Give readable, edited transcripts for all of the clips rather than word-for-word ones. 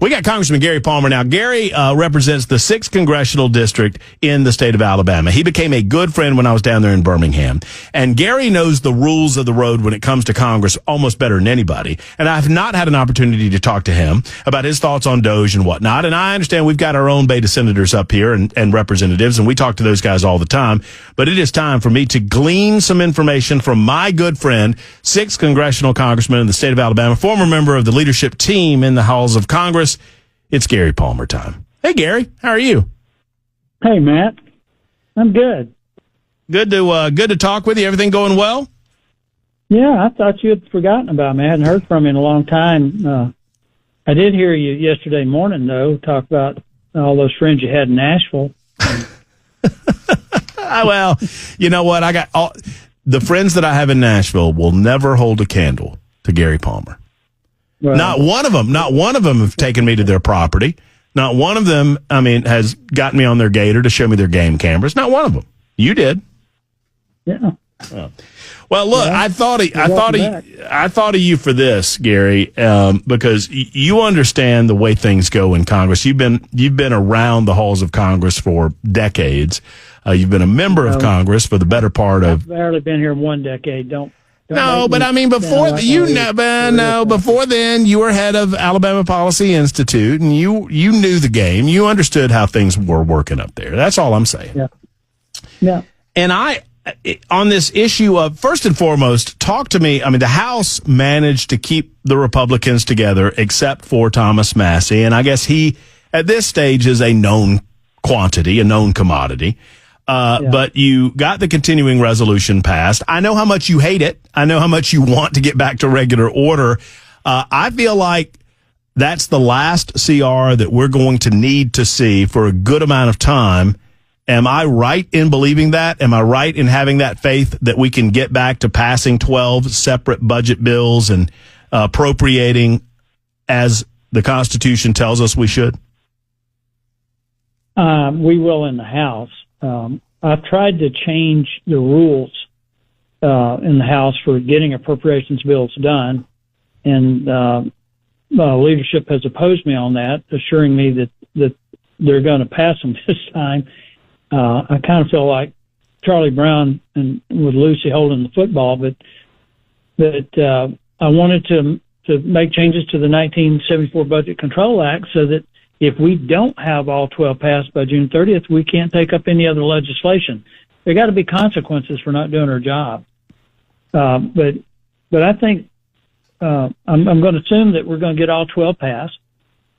We got Congressman Gary Palmer now. Gary represents the 6th Congressional District in the state of Alabama. He became a good friend when I was down there in Birmingham. And Gary knows the rules of the road when it comes to Congress almost better than anybody. And I've not had an opportunity to talk to him about his thoughts on DOJ and whatnot. And I understand we've got our own beta senators up here and representatives, and we talk to those guys all the time. But it is time for me to glean some information from my good friend, 6th Congressional Congressman in the state of Alabama, former member of the leadership team in the halls of Congress. It's Gary Palmer time. Hey, Gary, how are you? Hey, Matt. I'm good. Good to talk with you. Everything going well? Yeah, I thought you had forgotten about me. I hadn't heard from you in a long time. I did hear you yesterday morning, though, talk about all those friends you had in Nashville. Well, you know what? I got the friends that I have in Nashville will never hold a candle to Gary Palmer. Well, not one of them have taken me to their property. Not one of them, has gotten me on their gator to show me their game cameras. Not one of them. You did. Yeah. Well, look, yeah, I thought of you for this, Gary, because you understand the way things go in Congress. You've been around the halls of Congress for decades. You've been a member of Congress for the better part of. I've barely been here 1 decade. No, but before before then, you were head of Alabama Policy Institute, and you knew the game. You understood how things were working up there. That's all I'm saying. Yeah. And on this issue of, first and foremost, talk to me. The House managed to keep the Republicans together, except for Thomas Massey, and I guess he, at this stage, is a known quantity, a known commodity. But you got the continuing resolution passed. I know how much you hate it. I know how much you want to get back to regular order. I feel like that's the last CR that we're going to need to see for a good amount of time. Am I right in believing that? Am I right in having that faith that we can get back to passing 12 separate budget bills and appropriating as the Constitution tells us we should? We will in the House. I've tried to change the rules in the House for getting appropriations bills done, and leadership has opposed me on that, assuring me that they're going to pass them this time. I kind of feel like Charlie Brown and with Lucy holding the football, but I wanted to make changes to the 1974 Budget Control Act so that if we don't have all 12 passed by June 30th, we can't take up any other legislation. There got to be consequences for not doing our job. But I think I'm going to assume that we're going to get all 12 passed.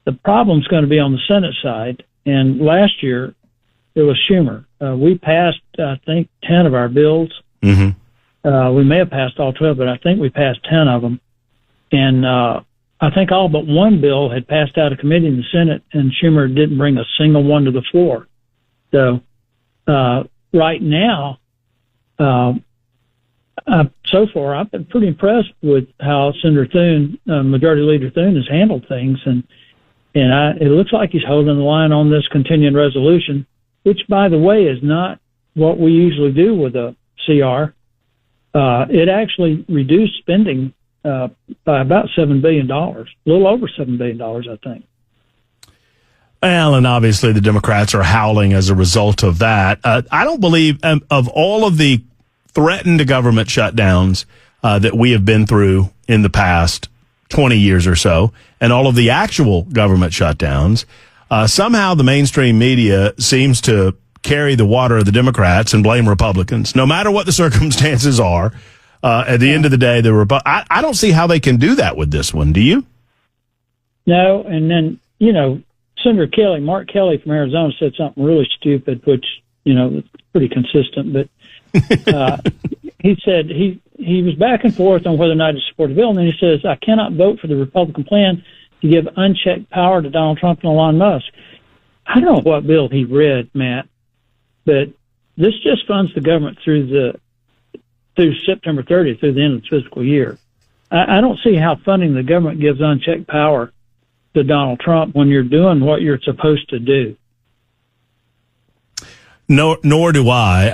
The problem's going to be on the Senate side. And last year it was Schumer. We passed, I think, 10 of our bills. Mm-hmm. We may have passed all 12, but I think we passed 10 of them. And I think all but one bill had passed out of committee in the Senate, and Schumer didn't bring a single one to the floor. So right now, so far, I've been pretty impressed with how Senator Thune, Majority Leader Thune, has handled things, and it looks like he's holding the line on this continuing resolution, which, by the way, is not what we usually do with a CR. It actually reduced spending by about $7 billion, a little over $7 billion, I think. Well, and obviously the Democrats are howling as a result of that. I don't believe of all of the threatened government shutdowns that we have been through in the past 20 years or so, and all of the actual government shutdowns, somehow the mainstream media seems to carry the water of the Democrats and blame Republicans, no matter what the circumstances are. At the end of the day, I don't see how they can do that with this one. Do you? No, and then, Senator Kelly, Mark Kelly from Arizona, said something really stupid, which, is pretty consistent. But he said he was back and forth on whether or not to support the bill, and then he says, I cannot vote for the Republican plan to give unchecked power to Donald Trump and Elon Musk. I don't know what bill he read, Matt, but this just funds the government through September 30th, through the end of the fiscal year. I don't see how funding the government gives unchecked power to Donald Trump when you're doing what you're supposed to do. No, nor do I.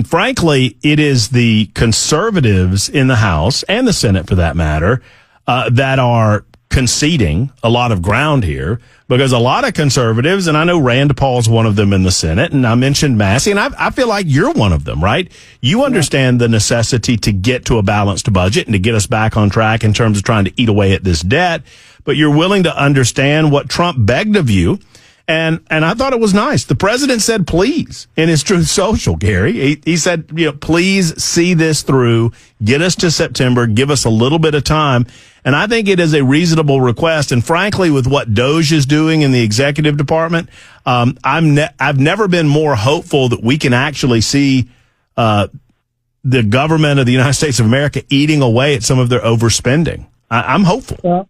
Frankly, it is the conservatives in the House and the Senate, for that matter, that are conceding a lot of ground here, because a lot of conservatives, and I know Rand Paul's one of them in the Senate, and I mentioned Massey, and I feel like you're one of them, right? You understand the necessity to get to a balanced budget and to get us back on track in terms of trying to eat away at this debt, but you're willing to understand what Trump begged of you. And I thought it was nice. The president said, please, in his Truth Social, Gary. He said, please see this through, get us to September, give us a little bit of time. And I think it is a reasonable request. And frankly, with what DOJ is doing in the executive department, I've never been more hopeful that we can actually see the government of the United States of America eating away at some of their overspending. I'm hopeful. Well,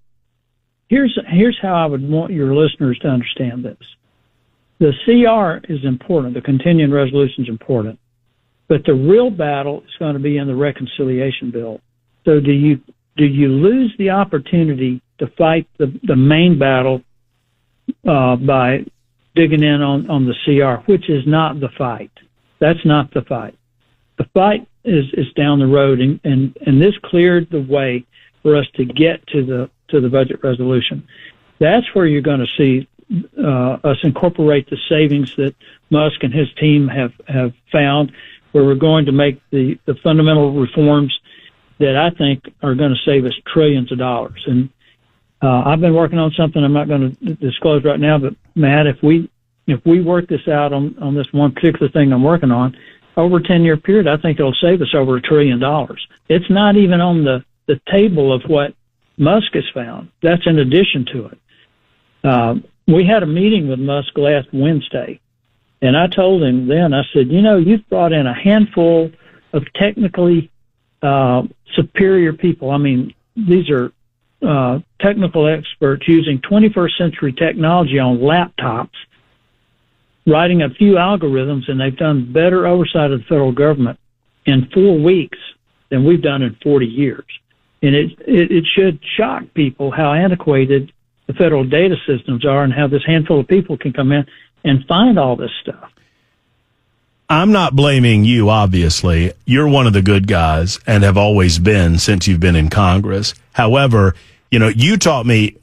Here's how I would want your listeners to understand this. The CR is important. The continuing resolution is important. But the real battle is going to be in the reconciliation bill. So do you lose the opportunity to fight the main battle by digging in on the CR, which is not the fight. That's not the fight. The fight is down the road, and this cleared the way for us to get to the budget resolution. That's where you're going to see us incorporate the savings that Musk and his team have found, where we're going to make the fundamental reforms that I think are going to save us trillions of dollars. And I've been working on something I'm not going to disclose right now, but Matt, if we work this out on this one particular thing I'm working on, over a 10-year period, I think it'll save us over $1 trillion. It's not even on the table of what Musk has found. That's in addition to it. We had a meeting with Musk last Wednesday, and I told him then, I said, you've brought in a handful of technically superior people. I mean, these are technical experts using 21st century technology on laptops, writing a few algorithms, and they've done better oversight of the federal government in 4 weeks than we've done in 40 years. And it should shock people how antiquated the federal data systems are and how this handful of people can come in and find all this stuff. I'm not blaming you, obviously. You're one of the good guys and have always been since you've been in Congress. However, you taught me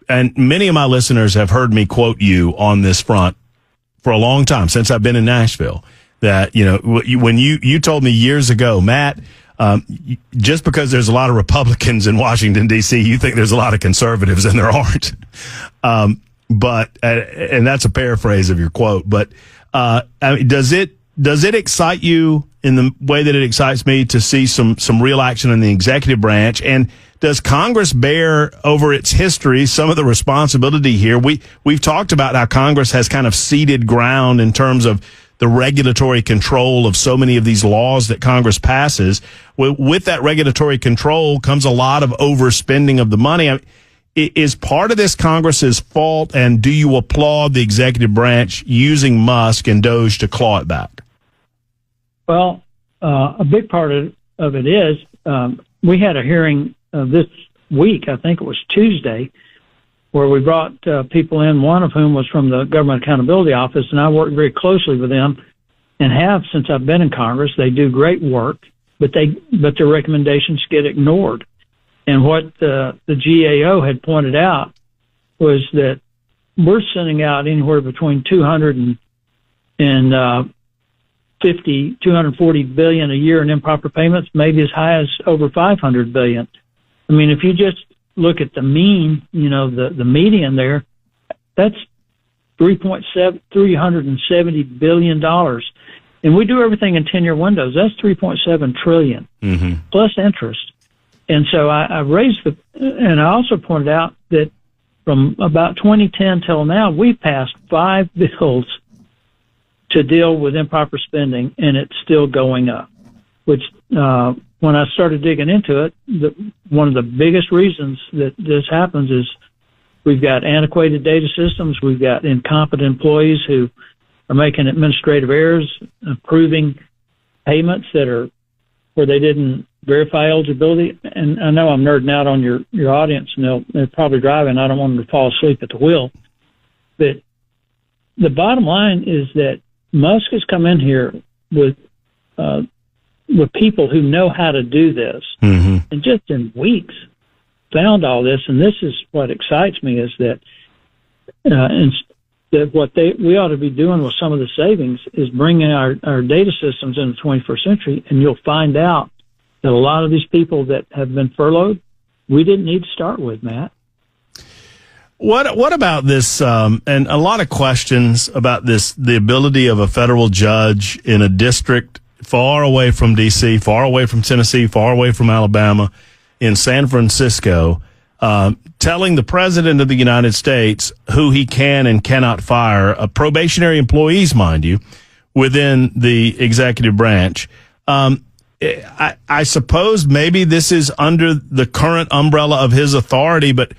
and many of my listeners have heard me quote you on this front for a long time, since I've been in Nashville, that, when you told me years ago, Matt, just because there's a lot of Republicans in Washington, D.C., you think there's a lot of conservatives, and there aren't. But that's a paraphrase of your quote. But does it excite you in the way that it excites me to see some real action in the executive branch? And does Congress bear over its history some of the responsibility here? We've talked about how Congress has kind of ceded ground in terms of the regulatory control of so many of these laws that Congress passes. With that regulatory control comes a lot of overspending of the money. Is part of this Congress's fault, and do you applaud the executive branch using Musk and DOJ to claw it back? Well, a big part of it is we had a hearing this week, I think it was Tuesday, where we brought people in, one of whom was from the Government Accountability Office, and I worked very closely with them and have since I've been in Congress. They do great work, but their recommendations get ignored. And what the GAO had pointed out was that we're sending out anywhere between 240 billion a year in improper payments, maybe as high as over 500 billion. I mean, if you just look at the mean, the median there, that's $370 billion. And we do everything in 10-year windows. That's $3.7 trillion plus interest. And so I raised and I also pointed out that from about 2010 till now, we've passed 5 bills to deal with improper spending, and it's still going up, which, when I started digging into it, one of the biggest reasons that this happens is we've got antiquated data systems. We've got incompetent employees who are making administrative errors, approving payments where they didn't verify eligibility. And I know I'm nerding out on your audience, and they're probably driving. I don't want them to fall asleep at the wheel. But the bottom line is that Musk has come in here with people who know how to do this. And just in weeks, found all this, and this is what excites me, is that that what we ought to be doing with some of the savings is bringing our data systems into the 21st century, and you'll find out that a lot of these people that have been furloughed, we didn't need to start with, Matt. What about this, and a lot of questions about this, the ability of a federal judge in a district far away from D.C., far away from Tennessee, far away from Alabama, in San Francisco, telling the president of the United States who he can and cannot fire, probationary employees, mind you, within the executive branch. I suppose maybe this is under the current umbrella of his authority, but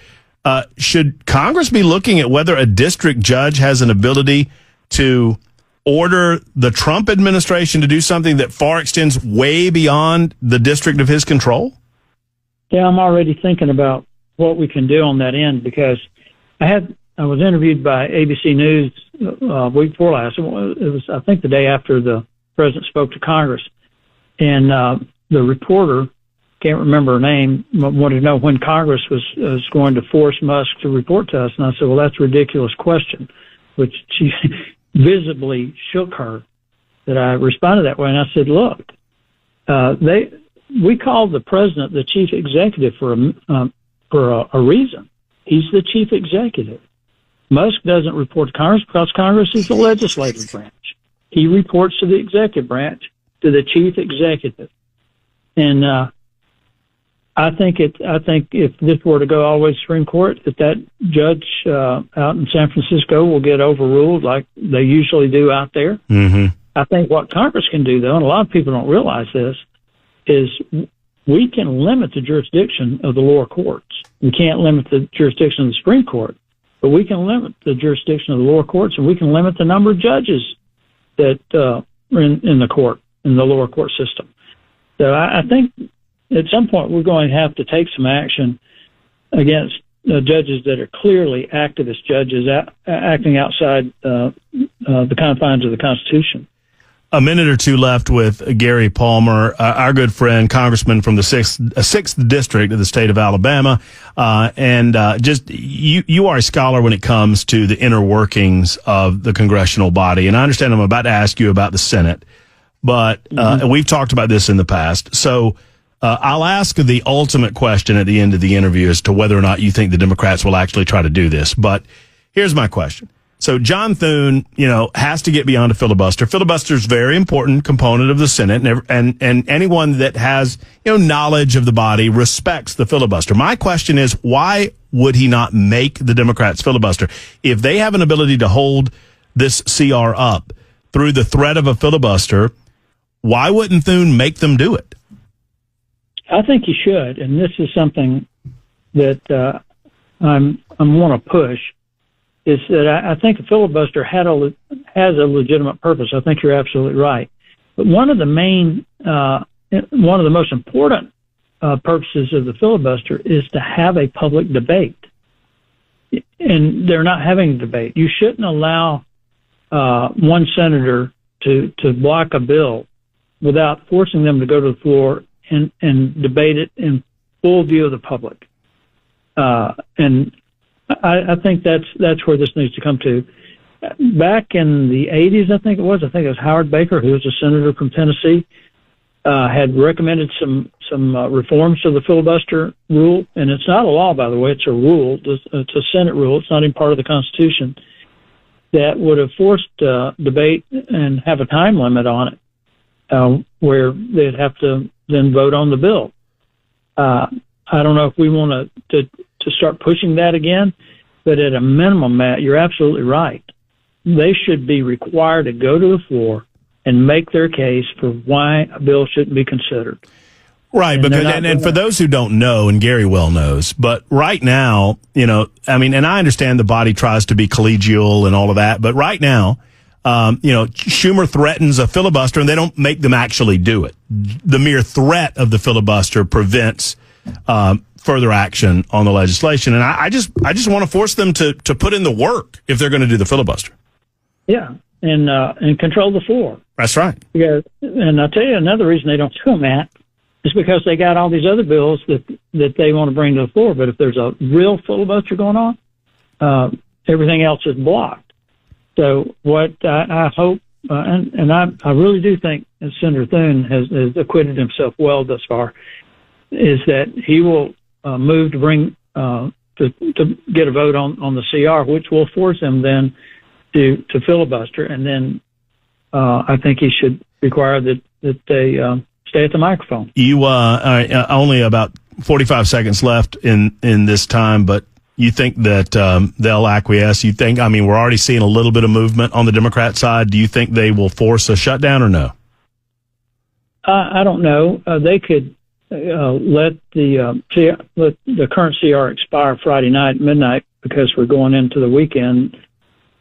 should Congress be looking at whether a district judge has an ability to order the Trump administration to do something that far extends way beyond the district of his control? Yeah, I'm already thinking about what we can do on that end, because I was interviewed by ABC News week before last. It was, I think, the day after the president spoke to Congress, and the reporter, can't remember her name, wanted to know when Congress was going to force Musk to report to us, and I said, well, that's a ridiculous question, which she visibly shook her that I responded that way, and I said, look, we called the president the chief executive for a reason. He's the chief executive. Musk doesn't report to Congress because Congress is the legislative branch. He reports to the executive branch, to the chief executive. And I think if this were to go all the way to Supreme Court, that judge out in San Francisco will get overruled like they usually do out there. Mm-hmm. I think what Congress can do, though, and a lot of people don't realize this, is we can limit the jurisdiction of the lower courts. We can't limit the jurisdiction of the Supreme Court, but we can limit the jurisdiction of the lower courts, and we can limit the number of judges that are in the court, in the lower court system. So I think at some point we're going to have to take some action against judges that are clearly activist judges acting outside the confines of the Constitution. A minute or two left with Gary Palmer, our good friend, congressman from the 6th District of the state of Alabama. Just you are a scholar when it comes to the inner workings of the congressional body. And I understand I'm about to ask you about the Senate, but we've talked about this in the past. So I'll ask the ultimate question at the end of the interview as to whether or not you think the Democrats will actually try to do this. But here's my question. So John Thune, has to get beyond a filibuster. Filibuster is a very important component of the Senate, and anyone that has, knowledge of the body respects the filibuster. My question is, why would he not make the Democrats filibuster? If they have an ability to hold this CR up through the threat of a filibuster, why wouldn't Thune make them do it? I think he should, and this is something that I'm want to push. Is that I think a filibuster has a legitimate purpose. I think you're absolutely right. But one of the most important purposes of the filibuster is to have a public debate. And they're not having a debate. You shouldn't allow one senator to block a bill without forcing them to go to the floor and debate it in full view of the public. And I think that's where this needs to come to. Back in the 80s, I think it was Howard Baker, who was a senator from Tennessee, had recommended some reforms to the filibuster rule. And it's not a law, by the way, it's a rule. It's a Senate rule. It's not even part of the Constitution, that would have forced debate and have a time limit on it, where they'd have to then vote on the bill. I don't know if we want to start pushing that again, but at a minimum, Matt, you're absolutely right. They should be required to go to the floor and make their case for why a bill shouldn't be considered. Right, and for those who don't know, and Gary well knows, but right now, and I understand the body tries to be collegial and all of that, but right now, Schumer threatens a filibuster and they don't make them actually do it. The mere threat of the filibuster prevents further action on the legislation. And I just want to force them to put in the work if they're going to do the filibuster. Yeah. And control the floor. That's right. And I'll tell you another reason they don't do it, Matt, It's because they got all these other bills that they want to bring to the floor. But if there's a real filibuster going on, everything else is blocked. So what I hope, and I really do think Senator Thune has acquitted himself well thus far, is that he will move to bring to get a vote on the CR, which will force him then to filibuster, and then I think he should require that they stay at the microphone. You only about 45 seconds left in this time, but you think that they'll acquiesce? You think? I mean, we're already seeing a little bit of movement on the Democrat side. Do you think they will force a shutdown or no? I don't know. They could let the current CR expire Friday night at midnight because we're going into the weekend.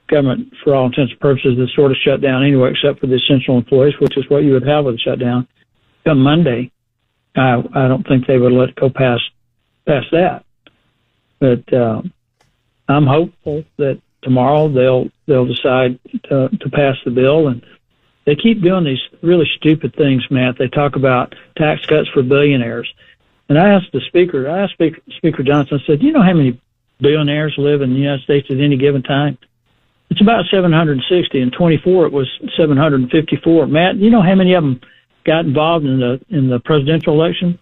Government, for all intents and purposes, is sort of shut down anyway, except for the essential employees, which is what you would have with a shutdown. Come Monday, I don't think they would let it go past that. But I'm hopeful that tomorrow they'll decide to pass the bill. And they keep doing these really stupid things, Matt. They talk about tax cuts for billionaires. And I asked Speaker Johnson, I said, do you know how many billionaires live in the United States at any given time? It's about 760. In 24, it was 754. Matt, you know how many of them got involved in the presidential election?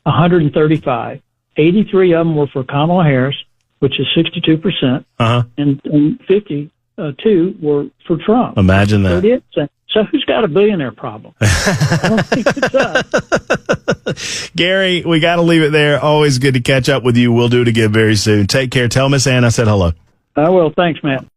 135. 83 of them were for Kamala Harris, which is 62%, and 52 were for Trump. Imagine that. 38%. So who's got a billionaire problem? I don't think it's us. Gary, we got to leave it there. Always good to catch up with you. We'll do it again very soon. Take care. Tell Miss Ann I said hello. I will. Thanks, Matt.